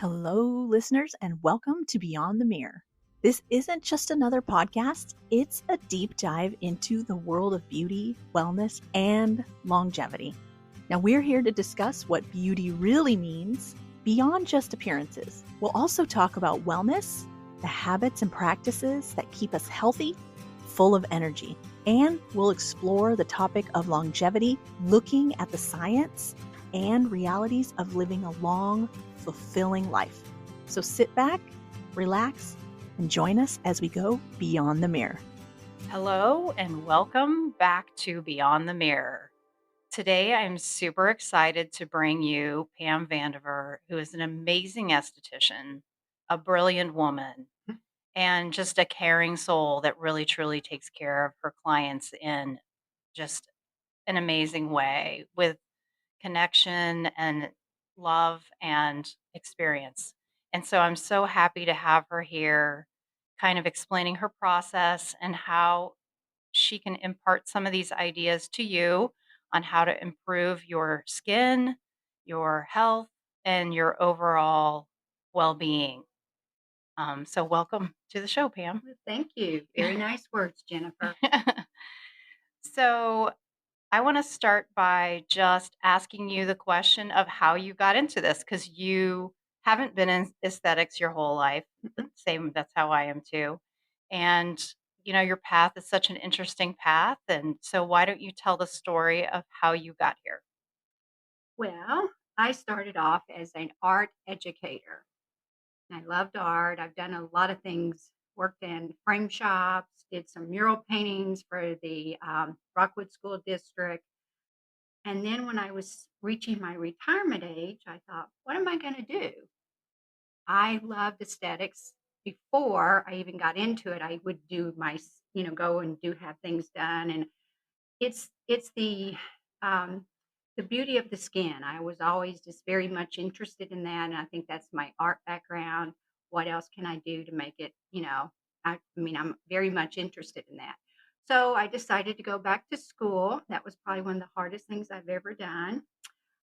Hello, listeners, and welcome to Beyond the Mirror. This isn't just another podcast, it's a deep dive into the world of beauty, wellness, and longevity. Now, we're here to discuss what beauty really means beyond just appearances. We'll also talk about wellness, the habits and practices that keep us healthy, full of energy, and we'll explore the topic of longevity, looking at the science and realities of living a long, fulfilling life. So sit back, relax, and join us as we go beyond the mirror. Hello, and welcome back to Beyond the Mirror. Today, I'm super excited to bring you Pam Vandiver, who is an amazing esthetician, a brilliant woman, and just a caring soul that really truly takes care of her clients in just an amazing way with connection and love and experience. And so I'm so happy to have her here, kind of explaining her process and how she can impart some of these ideas to you on how to improve your skin, your health, and your overall well being. So, welcome to the show, Pam. Well, thank you. Very nice words, Jennifer. So, I want to start by just asking you the question of how you got into this because you haven't been in aesthetics your whole life. Mhm. Same, that's how I am too. And, your path is such an interesting path. And so, why don't you tell the story of how you got here? Well, I started off as an art educator. I loved art. I've done a lot of things, worked in frame shops, did some mural paintings for the Rockwood School District. And then when I was reaching my retirement age, I thought, what am I going to do? I loved aesthetics. Before I even got into it, I would do go and do have things done. And it's the beauty of the skin. I was always just very much interested in that, and I think that's my art background. What else can I do to make it, I mean, I'm very much interested in that. So I decided to go back to school. That was probably one of the hardest things I've ever done.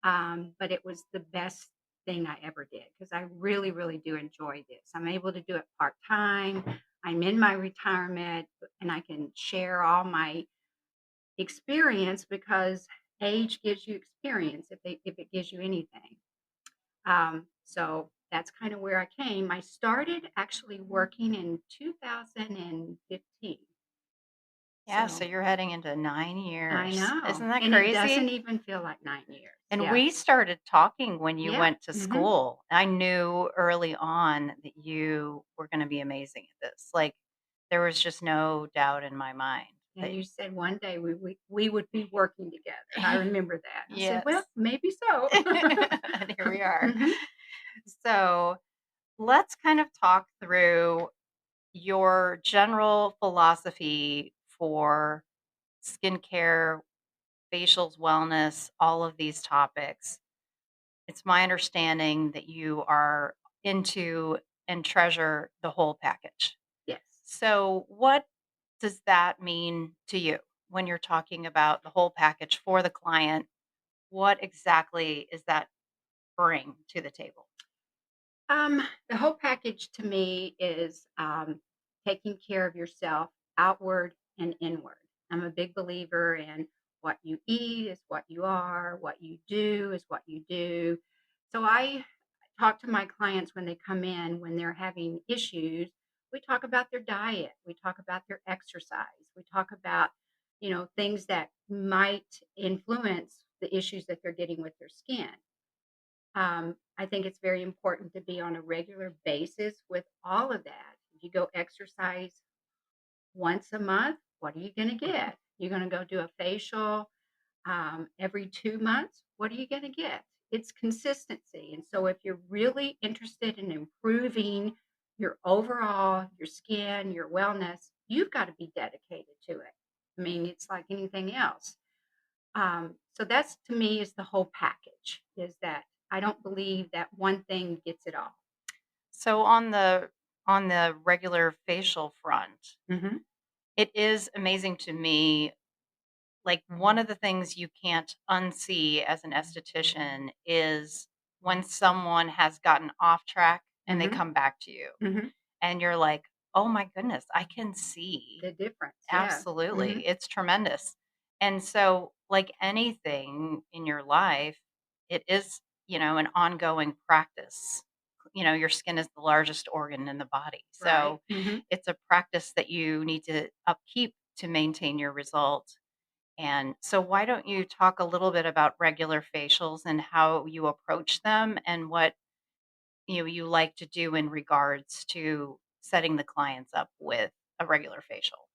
But it was the best thing I ever did because I really, really do enjoy this. I'm able to do it part time. I'm in my retirement and I can share all my experience because age gives you experience if it gives you anything. So that's kind of where I came. I started actually working in 2015. Yeah, so So you're heading into 9 I years. know, Isn't that and it doesn't crazy? even feel like 9 years. And Yeah, we started talking when you yeah. went to Hmm. school. I knew early on that you were going to be amazing at this. Like, there was just no doubt in my mind And that, you said one day we would be working together. I remember that. I said, well, yes. maybe so. And here we are. Hmm. So, let's kind of talk through your general philosophy for skincare, facials, wellness, all of these topics. It's my understanding that you are into and treasure the whole package. Yes. So, what does that mean to you when you're talking about the whole package for the client? What exactly is that bring to the table? The whole package to me is taking care of yourself outward and inward. I'm a big believer in what you eat is what you are, what you do is what you do. So I talk to my clients when they come in when they're having issues. We talk about their diet, we talk about their exercise, we talk about, things that might influence the issues that they're getting with their skin. I think it's very important to be on a regular basis with all of that. If you go exercise once a month, what are you going to get? You're going to go do a facial every 2 months. What are you going to get? It's consistency. And so, if you're really interested in improving your overall, your skin, your wellness, you've got to be dedicated to it. I mean, it's like anything else. So that's to me is the whole package. Is that I don't believe that one thing gets it all. So on the regular facial front, Hmm. it is amazing to me. Like, one of the things you can't unsee as an esthetician is when someone has gotten off track and they Mhm. come back to you Mhm. and you're like, "Oh my goodness, I can see." The difference, yeah. Mhm. Absolutely. It's tremendous. And so, like anything in your life, it is, an ongoing practice. Your skin is the largest organ in the body. Right. So, Mhm. it's a practice that you need to upkeep to maintain your result. And so, why don't you talk a little bit about regular facials and how you approach them and what you like to do in regards to setting the clients up with a regular facial?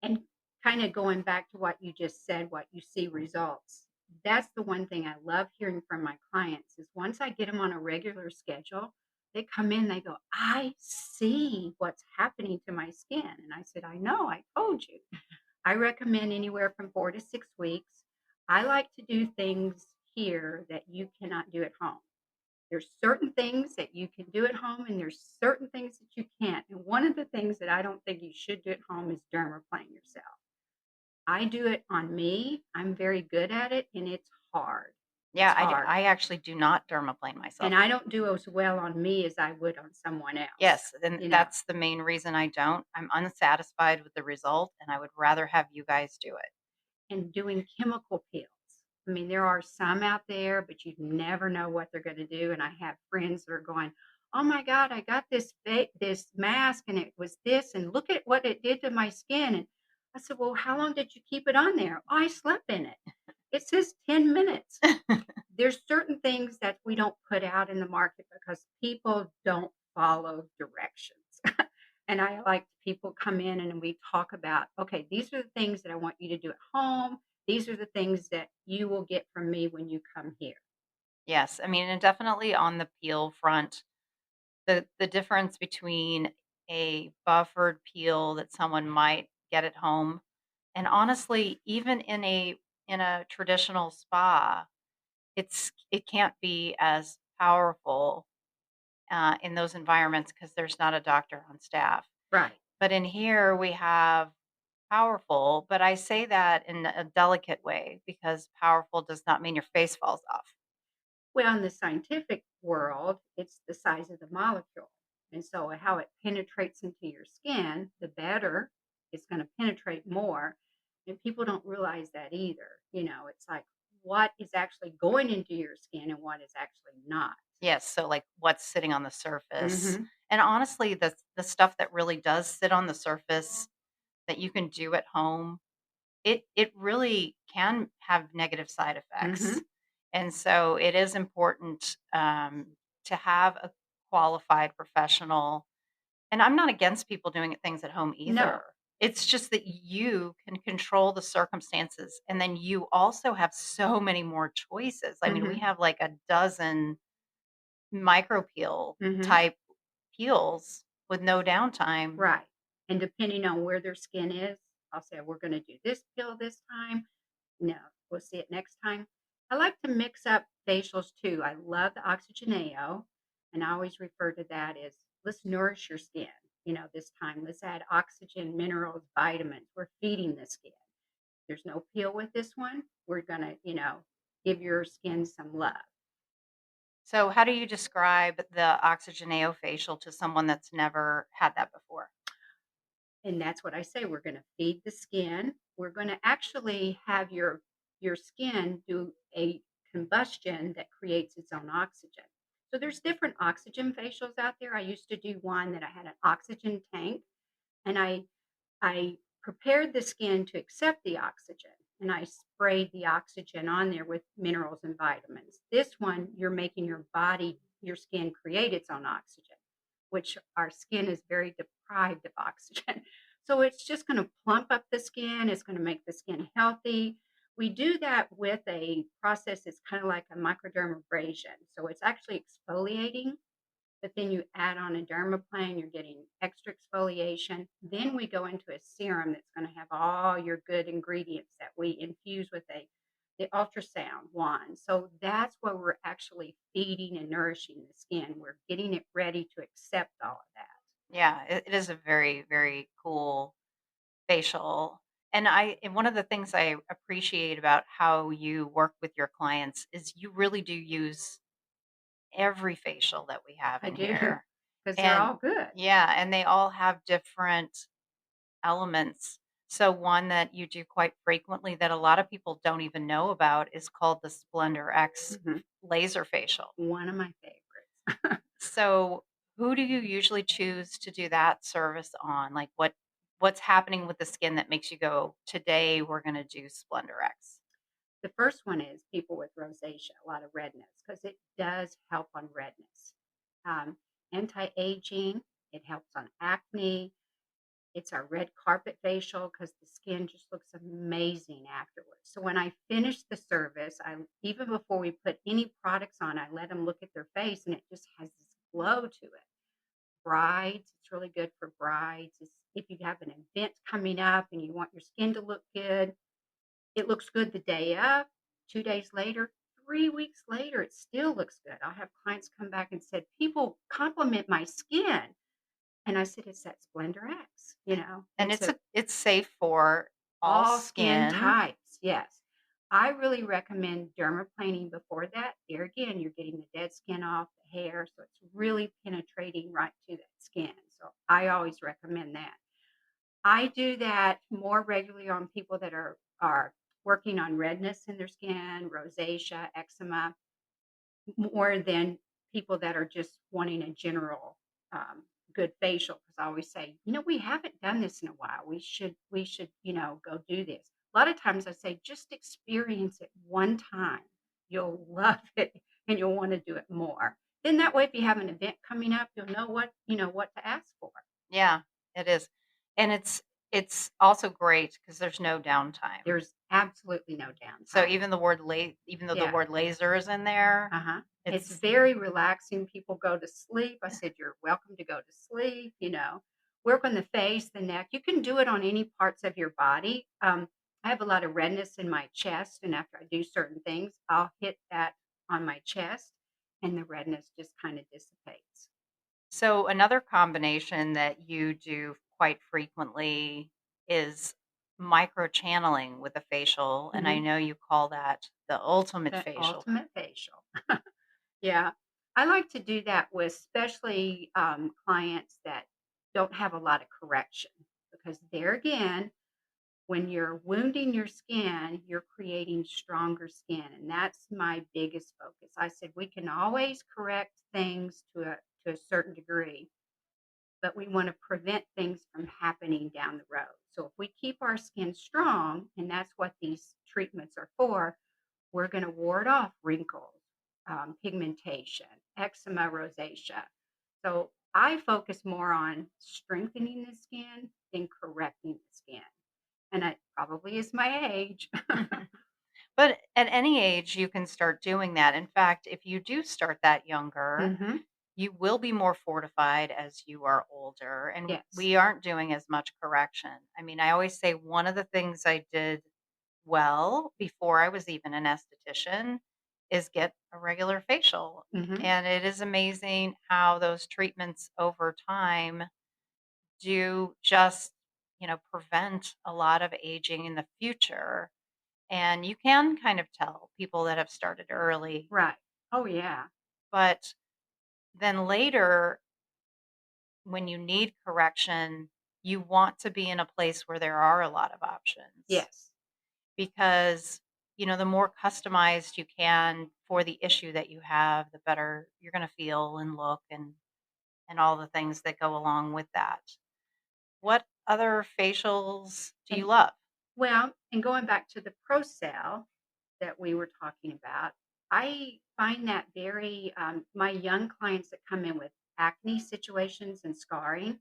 And kinda going back to what you just said, what you see results. That's the one thing I love hearing from my clients is once I get them on a regular schedule, they come in, they go, "I see what's happening to my skin." And I said, "I know, I told you." I recommend anywhere from 4 to 6 weeks. I like to do things here that you cannot do at home. There's certain things that you can do at home, and there's certain things that you can't. And one of the things that I don't think you should do at home is dermaplane yourself. I do it on me. I'm very good at it, and it's hard. Yeah, It's I hard. I actually do not dermaplane And myself. I don't do as well on me as I would on someone else, Yes, and you know, that's the main reason I don't. I'm unsatisfied with the result, and I would rather have you guys do it. and doing chemical peels. I mean, there are some out there, but you never know what they're going to do. And I have friends that are going, "Oh my God, I got this mask, and it was this, and look at what it did to my skin." And I said, "Well, how long did you keep it on there?" "Oh, I slept in it." It says 10 minutes. There's certain things that we don't put out in the market because people don't follow directions. And I like people come in and we talk about, okay, these are the things that I want you to do at home. These are the things that you will get from me when you come here. Yes, I mean, and definitely on the peel front, the difference between a buffered peel that someone might get at home, and honestly, even in a traditional spa, it can't be as powerful in those environments because there's not a doctor on staff. Right. But in here, we have powerful, but I say that in a delicate way because powerful does not mean your face falls off. Well, in the scientific world, it's the size of the molecule. And so, how it penetrates into your skin, the better it's going to penetrate more. And people don't realize that either. It's like what is actually going into your skin and what is actually not. Yes, so like what's sitting on the surface. Hmm. And honestly, the stuff that really does sit on the surface that you can do at home, it really can have negative side effects. Hmm. And so it is important to have a qualified professional. And I'm not against people doing things at home No. either. It's just that you can control the circumstances, and then you also have so many more choices. I mean, we Hmm. have like a dozen micro peel Hmm. type peels with no downtime. Right. And depending on where their skin is, I'll say, we're going to do this pill this time. No, we'll see it next time. I like to mix up facials too. I love the Oxygeneo, and I always refer to that as let's nourish your skin. This time let's add oxygen, minerals, vitamins. We're feeding the skin. There's no peel with this one. We're going to, give your skin some love. So, how do you describe the Oxygeneo facial to someone that's never had that before? And that's what I say. We're going to feed the skin. We're going to actually have your skin do a combustion that creates its own oxygen. So there's different oxygen facials out there. I used to do one that I had an oxygen tank, and I prepared the skin to accept the oxygen, and I sprayed the oxygen on there with minerals and vitamins. This one, you're making your skin create its own oxygen, which our skin is very deprived of oxygen. So it's just going to plump up the skin. It's going to make the skin healthy. We do that with a process that's kind of like a microdermabrasion. So it's actually exfoliating, but then you add on a dermaplane, you're getting extra exfoliation. Then we go into a serum that's going to have all your good ingredients that we infuse with the ultrasound wand. So that's where we're actually feeding and nourishing the skin. We're getting it ready to accept all of that. Yeah, it is a very, very cool facial. And one of the things I appreciate about how you work with your clients is you really do use every facial that we have I in do, here. because they're And all good. yeah, and they all have different elements. So one that you do quite frequently that a lot of people don't even know about is called the Splendor X Mhm. laser facial. One of my favorites. So who do you usually choose to do that service on? Like what's happening with the skin that makes you go, "Today we're going to do Splendor X." The first one is people with rosacea, a lot of redness, because it does help on redness. Um, Anti-aging, it helps on acne. It's our red carpet facial because the skin just looks amazing afterwards. So when I finish the service, I even before we put any products on, I let them look at their face, and it just has this glow to it. Brides, it's really good for brides. It's, if you have an event coming up and you want your skin to look good, it looks good the day of, 2 days later, 3 weeks later, it still looks good. I'll have clients come back and said, "People compliment my skin." And I said, "It's that Splendor X," And It's a it's safe for all all skin skin. types, yes. I really recommend dermaplaning before that. There again, you're getting the dead skin off the hair, so it's really penetrating right to that skin. So I always recommend that. I do that more regularly on people that are working on redness in their skin, rosacea, eczema, more than people that are just wanting a general good facial. Because I always say, we haven't done this in a while. We should, go do this. A lot of times I say, just experience it one time. You'll love it and you'll want to do it more. Then that way, if you have an event coming up, you'll know what to ask for. Yeah, it is. And it's also great because there's no downtime. There's absolutely no So downtime. even though the Yeah. word laser is in there, Uh-huh. It's it's very relaxing. People go to sleep. I said, "You're welcome to go to sleep," Work on the face, the neck. You can do it on any parts of your body. I have a lot of redness in my chest, and after I do certain things, I'll hit that on my chest, and the redness just kind of dissipates. so another combination that you do quite frequently is micro channeling with a facial, and I Mhm. know you call that the ultimate The facial. ultimate facial. Yeah. I like to do that with especially clients that don't have a lot of correction because there again, when you're wounding your skin, you're creating stronger skin. And that's my biggest focus. I said we can always correct things to a certain degree, but we want to prevent things from happening down the road. So if we keep our skin strong, and that's what these treatments are for, we're going to ward off wrinkles, pigmentation, eczema, rosacea. So I focus more on strengthening the skin than correcting the skin. And it probably is my age. But at any age, you can start doing that. In fact, if you do start that younger, Hmm. you will be more fortified as you are older, and Yes. we aren't doing as much correction. I mean, I always say one of the things I did well before I was even an esthetician is get a regular facial. Hmm. And it is amazing how those treatments over time do just, prevent a lot of aging in the future. And you can kind of tell people that have started early, Right. Oh, yeah. but then later when you need correction, you want to be in a place where there are a lot of options Yes. because, the more customized you can for the issue that you have, the better you're going to feel and look and all the things that go along with that. What other facials do you And love? well, and going back to the pro cell that we were talking about, I find that very, my young clients that come in with acne situations and scarring,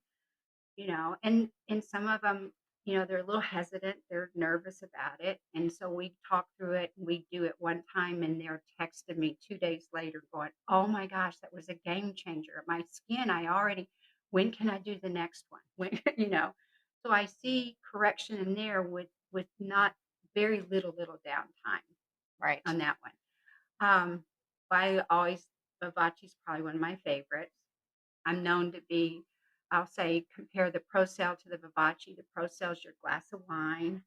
and some of them, they're a little hesitant, they're nervous about it, and so we talk through it, and we do it one time, and they're texting me 2 days later going, "Oh my gosh, that was a game changer. My skin, I already when can I do the next one?" When So I see correction in there with not very little downtime Right. on that one. Um, I always Vivace's probably one of my favorites. I'm known to be, I'll say, compare the Procel to the Vivace. The Procel's your glass of wine.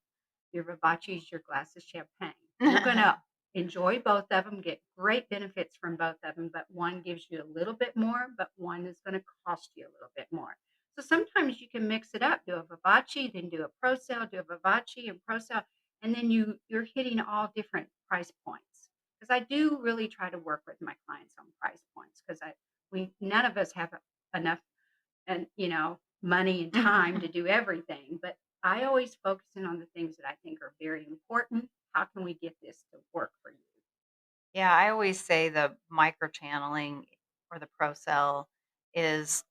Your Vivace is your glass of champagne. You're gonna enjoy both of them, get great benefits from both of them, but one gives you a little bit more, but one is going to cost you a little bit more. So sometimes you can mix it up, do a Vivace, then do a Procel, do a Vivace and Procel, and then you're hitting all different price points. Because I do really try to work with my clients on price points because I we none of us have enough and money and time to do everything, but I always focus in on the things that I think are very important. How can we get this to work for you? Yeah, I always say the microchanneling or the ProCell is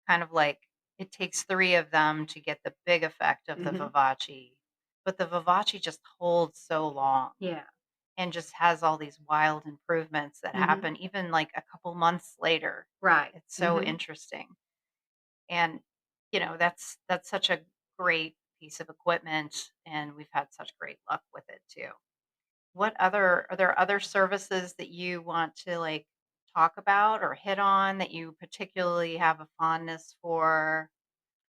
kind of like it takes 3 of them to get the big effect of the Hmm. Vivace, but the Vivace just holds so long Yeah. and just has all these wild improvements that Hmm. happen even, like, a couple months later. Right. It's so Hmm. interesting, and, that's such a great piece of equipment, and we've had such great luck with it too. What other Are there other services that you want to, like, talk about or hit on that you particularly have a fondness for?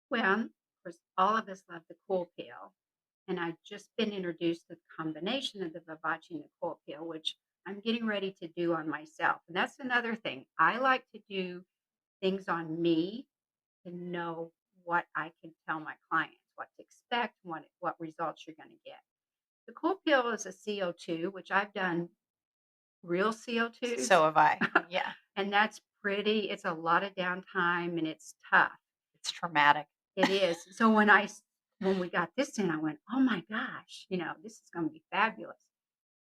Well, of course, all of us love the cool pill, and I've just been introduced to the combination of the Vivace and the cool pill, which I'm getting ready to do on myself. And that's another thing. I like to do things on me to know what I can tell my clients, what to expect, what results you're going to get. The cool pill is a CO2, which I've done real CO2s, So have I. Yeah, and that's pretty. It's a lot of downtime and it's tough. it's traumatic. It is. So when we got this in, I went, oh my gosh, this is going to be fabulous.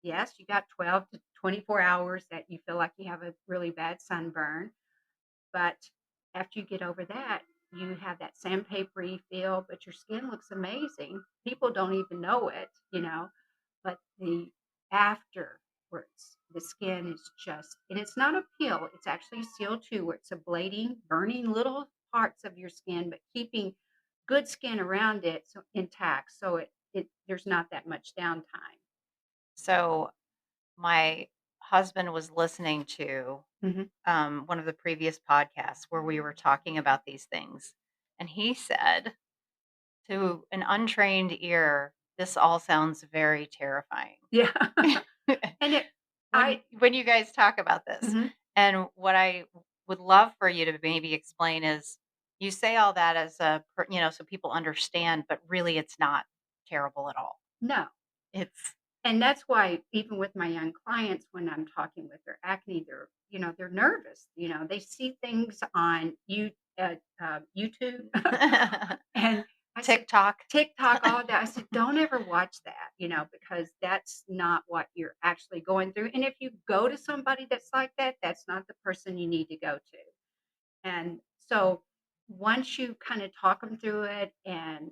Yes, you got 12 to 24 hours that you feel like you have a really bad sunburn. But after you get over that, you have that sandpapery feel, but your skin looks amazing. People don't even know it. But the afterwards, the skin is just, and it's not a peel, it's actually CO2 where it's ablating, burning little parts of your skin, but keeping good skin around it so intact. So there's not that much downtime. So, my husband was listening to, Hmm. one of the previous podcasts where we were talking about these things, and he said, to an untrained ear, this all sounds very terrifying. Yeah. And I, When you guys talk about this, mhm, and what I would love for you to maybe explain is, you say all that as so people understand, but really it's not terrible at all. no. It's And that's why even with my young clients, when I'm talking with their acne, they're nervous. They see things on YouTube, and I said, TikTok. TikTok, all that. I said, don't ever watch that, because that's not what you're actually going through. And if you go to somebody that's like that, that's not the person you need to go to. And so once you kind of talk them through it, and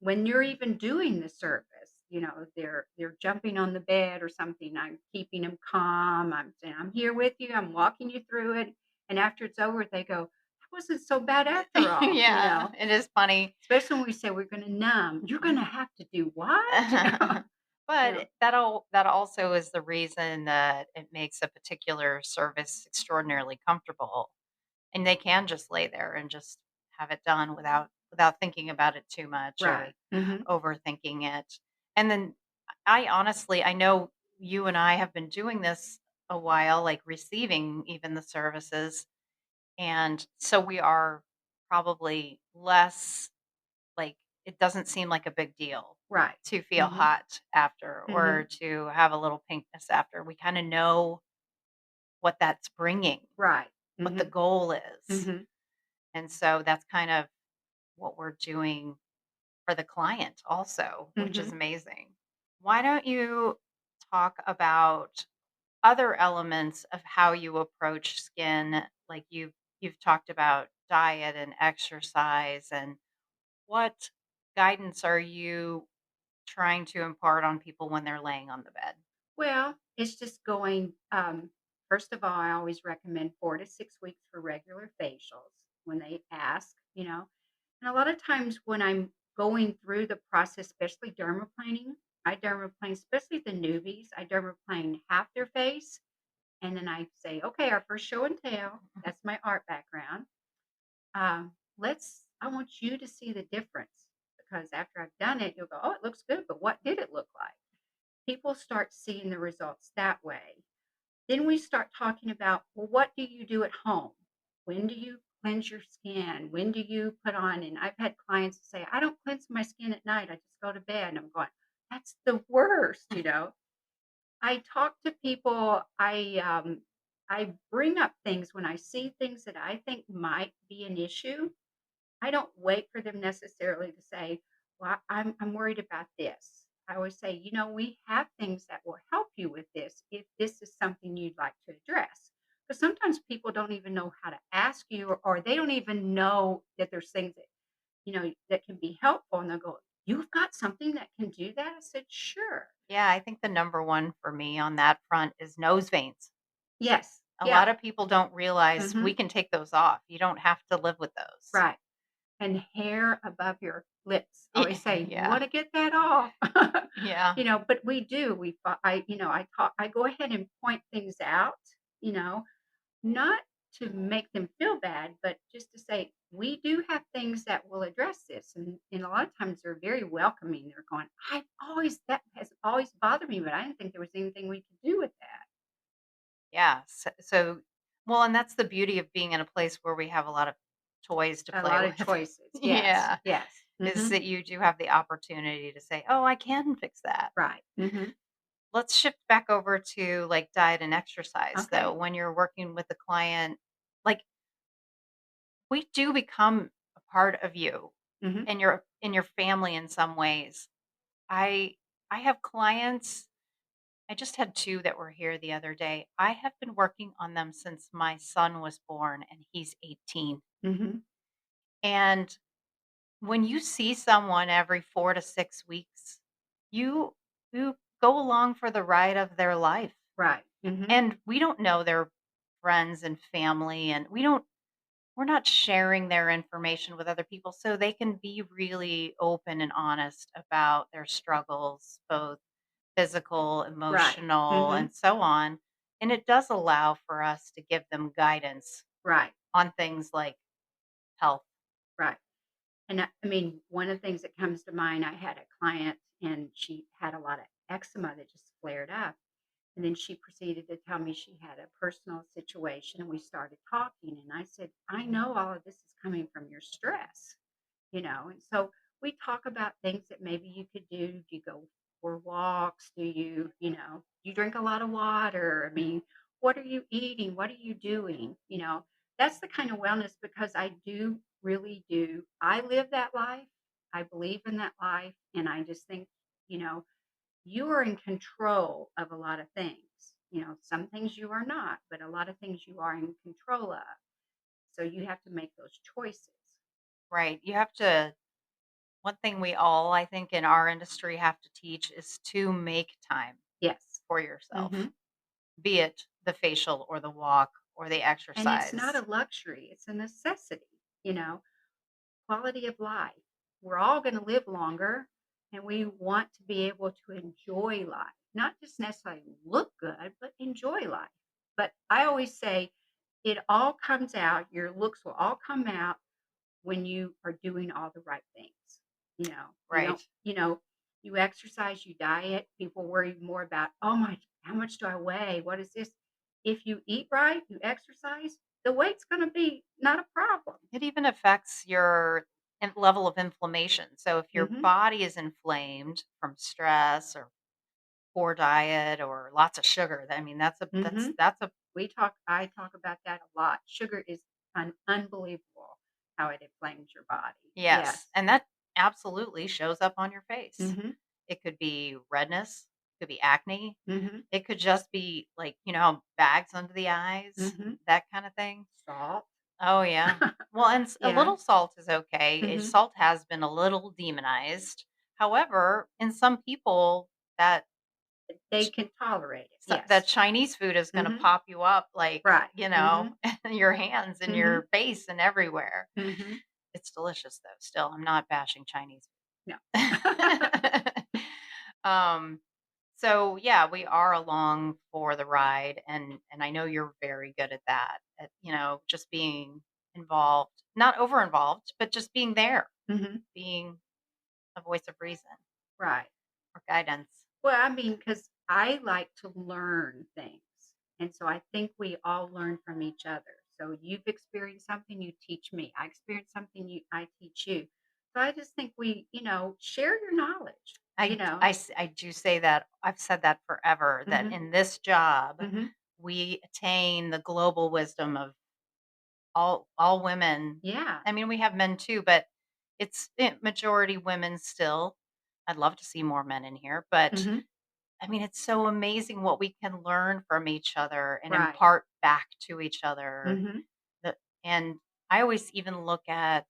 when you're even doing the service, they're jumping on the bed or something, I'm keeping them calm. I'm saying, I'm here with you. I'm walking you through it. And after it's over, they go, that wasn't so bad after all, Yeah, it is funny. especially when we say we're going to numb. You're going to have to do what? You know, But that also is the reason that it makes a particular service extraordinarily comfortable, and they can just lay there and just have it done without thinking about it too much or right. Hmm. overthinking it. And then I know you and I have been doing this a while, like receiving even the services, and so we are probably less, like, it doesn't seem like a big deal Right. to feel Hmm. hot after Hmm. or to have a little pinkness after. We kinda know what that's bringing, Right. what the Hmm. goal is, Hmm. and so that's kind of what we're doing for the client also, which is Hmm. amazing. Why don't you talk about other elements of how you approach skin? Like, you've talked about diet and exercise, and what guidance are you trying to impart on people when they're laying on the bed? Well, it's just going, first of all, I always recommend 4 to 6 weeks for regular facials when they ask. And a lot of times when I'm going through the process, especially dermaplaning, I dermaplane, especially the newbies, I dermaplane half their face. And then I say, okay, our first show and tell, that's my art background. I want you to see the difference because after I've done it, you'll go, oh, it looks good, but what did it look like? people start seeing the results that way. Then we start talking about, well, what do you do at home? When do you cleanse your skin? When do you put on? And I've had clients say, I don't cleanse my skin at night. I just go to bed. And I'm going, that's the worst. I talk to people. I bring up things when I see things that I think might be an issue. I don't wait for them necessarily to say, "Well, I'm worried about this." I always say, "We have things that will help you with this if this is something you'd like to address." Because sometimes people don't even know how to ask you, or they don't even know that there's things that can be helpful, and they'll go, "You've got something that can do that?" I said, "Sure." Yeah, I think the number one for me on that front is nose veins. Yes. A Yeah. lot of people don't realize we Mhm. can take those off. You don't have to live with those. Right. And hair above your lips. I always say, "You Yeah. wanna get that off." Yeah. But we do. I go ahead and point things out, you know, not to make them feel bad, but just to say, "We do have things that will address this." And a lot of times they're very welcoming. They're going, that has always bothered me, but I didn't think there was anything we could do with that." Yeah. Well, and that's the beauty of being in a place where we have a lot of toys to A play lot of with. choices. Yes. Yeah. Yes. Is Mhm. that you do have the opportunity to say, oh, I can fix that. Right. Mhm. Let's shift back over to like diet and exercise though. Okay. When you're working with the client, like we do become a part of you Mhm. and your in your family in some ways. I I have clients. I just had two that were here the other day. I have been working on them since my son was born and he's 18. Mhm. And when you see someone every 4 to 6 weeks, you you go along for the ride of their life. Right. Mhm. And we don't know their friends and family, and we're not sharing their information with other people so they can be really open and honest about their struggles, both physical, Right. emotional, Mhm. and so on. And it does allow for us to give them guidance Right. on things like health. Right. And I mean, one of the things that comes to mind, I had a client and she had a lot of eczema that just flared up. And then she proceeded to tell me she had a personal situation, and we started talking. And I said, I know all of this is coming from your stress. And so we talk about things that maybe you could do. Do you go for walks? Do you drink a lot of water? I mean, what are you eating? What are you doing? That's the kind of wellness, because I do really do. I live that life. I believe in that life. And I just think, you know, you are in control of a lot of things. Some things you are not, but a lot of things you are in control of. So you have to make those choices. Right. You have to one thing we all, I think, in our industry have to teach is to make time Yes. for yourself, Hmm. be it the facial or the walk or the And it's not a exercise. luxury, it's a necessity, quality of life. We're all going to live longer, and we want to be able to enjoy life, not just necessarily look good, but enjoy life. But I always say it all comes out, your looks will all come out when you are doing all the right things. You Right. don't, you exercise, you diet. People worry more about, oh my, how much do I weigh? What is this? If you eat right, you exercise, the weight's going to be not a problem. It even affects your level of inflammation. So if your Hmm. body is inflamed from stress or poor diet or lots of sugar, I mean that's a Hmm. that's a I talk about that a lot. Sugar is unbelievable how it inflames your body. yes, Yes. and that absolutely shows up on your face. Hmm. It could be redness, could be acne, Hmm. it could just be like, how bags under the eyes, Hmm. that kind of thing. Salt. Oh yeah. Well, and a Yeah. little salt is okay. Hmm. Salt has been a little demonized. However, in some people that They can tolerate it. that Yes. Chinese food is going to Hmm. pop you up like, Right. Mhm. your hands and Mhm. your face and everywhere. Mhm. It's delicious though. Still, I'm not bashing Chinese No. food. um so yeah, we are along for the ride and I know you're very good at that. At, just being involved, not over involved, but just being there, Mhm. being a voice of reason Right. or guidance. Well, I mean, because I like to learn things. And so I think we all learn from each other. So you've experienced something, you teach me. I experienced something, I teach you. So I just think we, share your knowledge, you know. I do say that. I've said that forever, that Hmm. in this job, Hmm. we attain the global wisdom of all women. Yeah. I mean, we have men too, but it's majority women still. I'd love to see more men in here, but Hmm. I mean, it's so amazing what we can learn from each other and Right. impart back to each other. Hmm. The and I always even look at,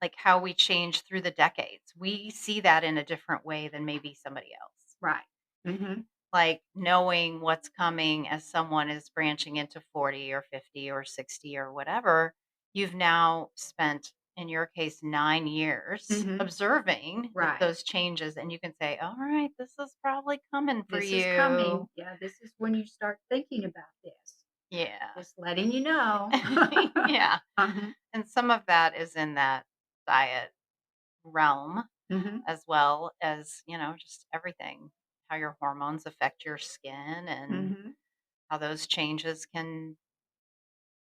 like, how we change through the decades. We see that in a different way than maybe somebody else. Right. Hmm. Like, knowing what's coming as someone is branching into 40 or 50 or 60 or whatever, you've now spent, in your case, 9 years Hmm. observing Right. those changes, and you can say, "Alright, this is probably coming for This is coming. you." Yeah, this is when you start thinking about this. Yeah. Just letting you know. Yeah. Uh-huh. And some of that is in that diet realm, Hmm. as well as, just everything, how your hormones affect your skin and Hmm. how those changes can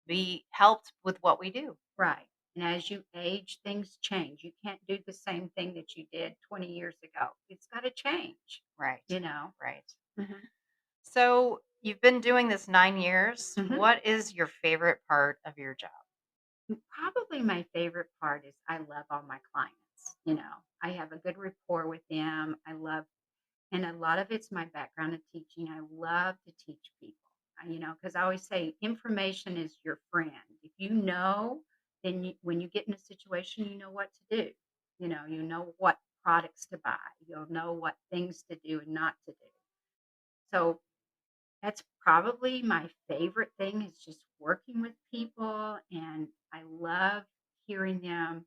be helped with what we do. Right. And as you age, things change. You can't do the same thing that you did 20 years ago. It's got to change, Right. you know. Right. Hmm. So you've been doing this 9 years. Hmm. What is your favorite part of your job? Probably my favorite part is I love all my clients. I have a good rapport with them. And a lot of it's my background of teaching. I love to teach people, because I always say information is your friend. If you know, then when you get in a situation, you know what to do. You know what products to buy. You'll know what things to do and not to do. So that's probably my favorite thing is just working with people. And I love hearing them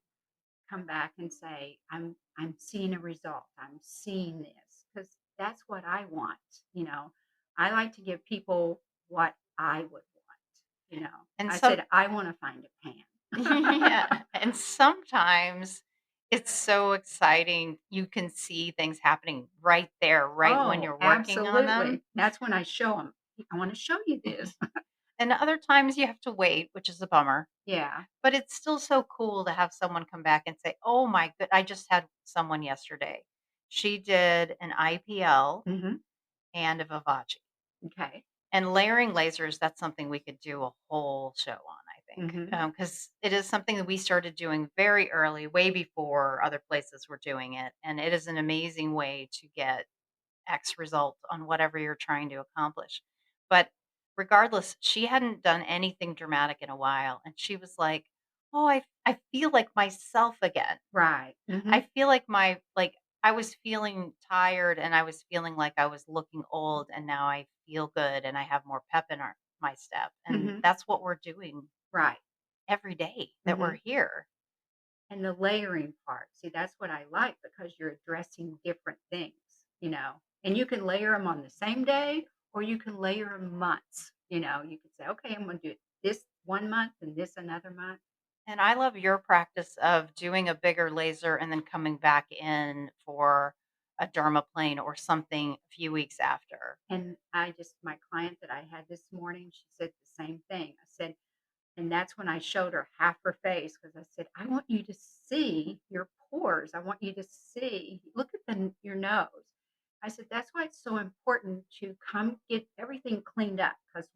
come back and say, I'm seeing a result. I'm seeing this because that's what I want. You know, I like to give people what I would want. And I some said I want to find a pan. Yeah, and sometimes it's so exciting. You can see things happening right there, right when Oh, you're working on them. absolutely. That's when I show them. I want to show you this. And other times you have to wait, which is a bummer. Yeah. But it's still so cool to have someone come back and say, "Oh my good." I just had someone yesterday. She did an IPL Hmm. and a Vivace. Okay. And layering lasers, that's something we could do a whole show on, I think, Hmm. because it is something that we started doing very early, way before other places were doing it, and it is an amazing way to get X result on whatever you're trying to accomplish. But regardless, she hadn't done anything dramatic in a while, and she was like, "Oh, I feel like myself again." Right. Hmm. I feel like I was feeling tired and I was feeling like I was looking old, and now I feel good and I have more pep in my step. And Hmm. that's what we're doing Right. every day that we're Hmm. here. And the layering part. See, that's what I like because you're addressing different things. And you can layer them on the same day or you can layer them months. You could say, okay, I'm going to do this one month and this another month. And I love your practice of doing a bigger laser and then coming back in for a dermaplane or something a few weeks after. And my client that I had this morning, she said the same thing. I said, and that's when I showed her half her face because I said, I want you to see your pores. I want you to see, look at your nose. I said, that's why it's so important to come get everything cleaned up because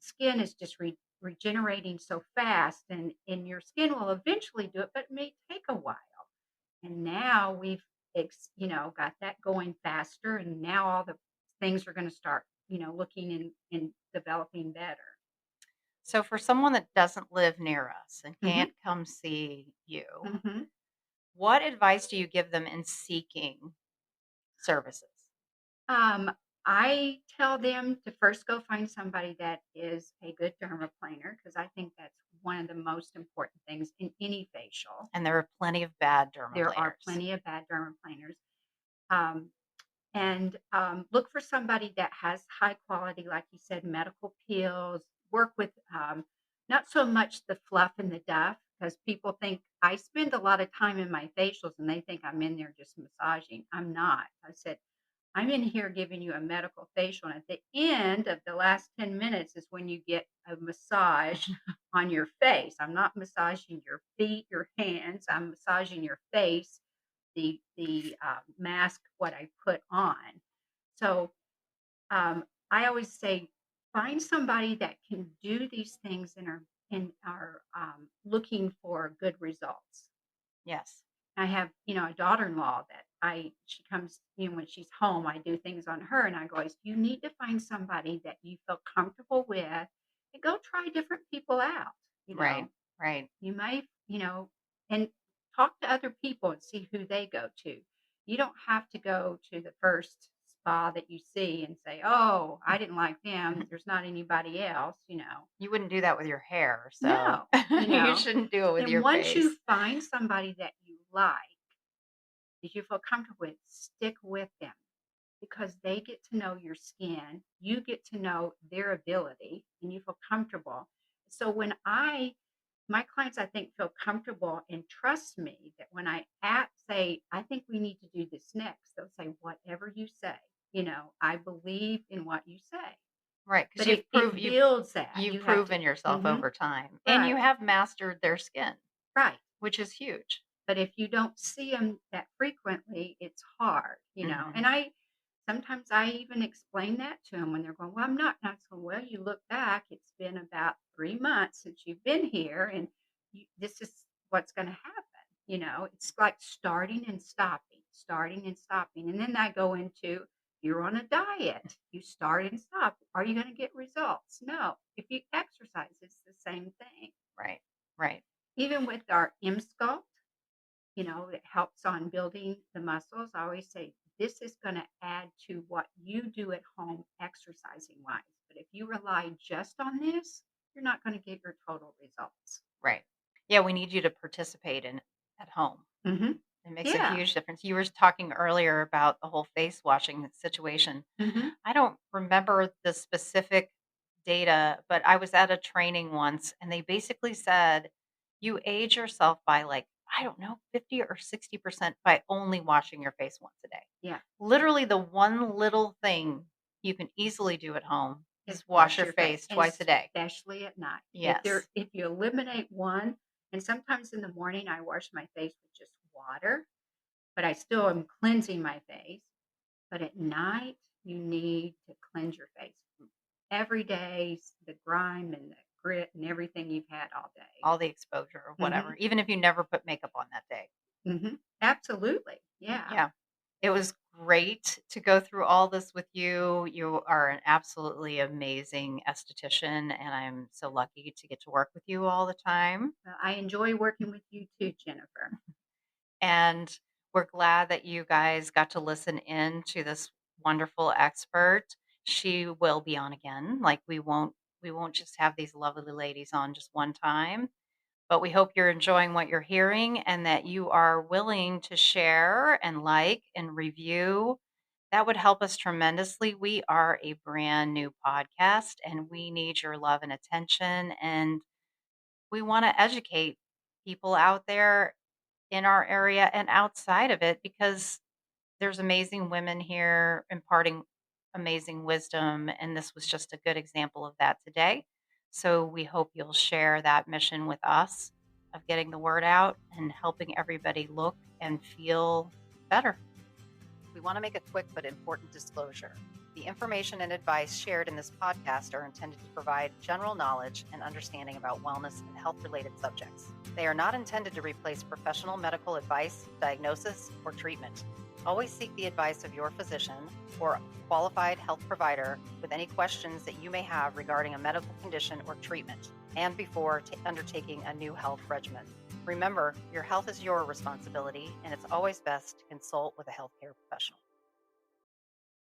skin is just regenerating so fast and your skin will eventually do it, but it may take a while. And now we've, got that going faster. And now all the things are going to start, looking and developing better. So, for someone that doesn't live near us and Hmm. can't come see you, Hmm. what advice do you give them in seeking services? Um, I tell them to first go find somebody that is a good dermaplaner because I think that's one of the most important things in any facial. And there are plenty of bad There are dermaplaners. plenty of bad dermaplaners. Um, and look for somebody that has high quality, like you said, medical peels. Work with not so much the fluff and the duff because people think I spend a lot of time in my facials and they think I'm in there just massaging. I'm not. I said I'm in here giving you a medical facial. And at the end of the last 10 minutes is when you get a massage on your face. I'm not massaging your feet, your hands. I'm massaging your face, the mask, what I put on. So I always say, find somebody that can do these things and are looking for good results. Yes. I have, a daughter-in-law that she comes, when she's home, I do things on her and I go, you need to find somebody that you feel comfortable with and go try different people out, you Right. know. Right. You might, and talk to other people and see who they go to. You don't have to go to the first spa that you see and say, oh, I didn't like them. There's not anybody else. You wouldn't do that with your hair, so No, you shouldn't do it with and your once you face. find somebody that you like, that you feel comfortable with, stick with them because they get to know your skin. You get to know their ability and you feel comfortable. So my clients, I think, feel comfortable and trust me that when say, I think we need to do this next, they'll say, whatever you say. I believe in what you say. Right, because But it builds that. you've You have to, proven yourself mhm, over time, and you right, have mastered their skin, right. which is huge. But if you don't see them that frequently, it's hard. Mhm. And sometimes I even explain that to them when they're going, well, I'm not. And I go, well, you look back, it's been about 3 months since you've been here, and this is what's going to happen. It's like starting and stopping, starting and stopping. And then I go into, you're on a diet. You start and stop. Are you going to get results? No. If you exercise, it's the same thing. Right, right. Even with our M Sculpt, it helps on building the muscles. I always say this is going to add to what you do at home exercising wise. But if you rely just on this, you're not going to get your total results. Right. Yeah, we need you to participate in at home. Mm-hmm. It makes a Yeah. huge difference. You were talking earlier about the whole face washing situation. Mm-hmm. I don't remember the specific data, but I was at a training once and they basically said you age yourself by like, I don't know, 50 or 60% by only washing your face once a day. Yeah. Literally, the one little thing you can easily do at home is Just wash your your face, face twice a day. especially at night. Yes. If you eliminate one, and sometimes in the morning I wash my face with just water, but I still am cleansing my face. But at night, you need to cleanse your face every day, the grime and the grit and everything you've had all day. All the exposure or Hmm. whatever, even if you never put makeup on that day. Hmm. Absolutely. Yeah. Yeah. It was great to go through all this with you. You are an absolutely amazing esthetician, and I'm so lucky to get to work with you all the time. Well, I enjoy working with you too, Jennifer. And we're glad that you guys got to listen in to this wonderful expert. She will be on again. Like we won't just have these lovely ladies on just one time. But we hope you're enjoying what you're hearing and that you are willing to share and like and review. That would help us tremendously. We are a brand new podcast and we need your love and attention. And we want to educate people out there in our area and outside of it because there's amazing women here imparting amazing wisdom. And this was just a good example of that today. So we hope you'll share that mission with us of getting the word out and helping everybody look and feel better. We want to make a quick but important disclosure. The information and advice shared in this podcast are intended to provide general knowledge and understanding about wellness and health-related subjects. They are not intended to replace professional medical advice, diagnosis, or treatment. Always seek the advice of your physician or qualified health provider with any questions that you may have regarding a medical condition or treatment and before undertaking a new health regimen. Remember, your health is your responsibility, and it's always best to consult with a healthcare professional.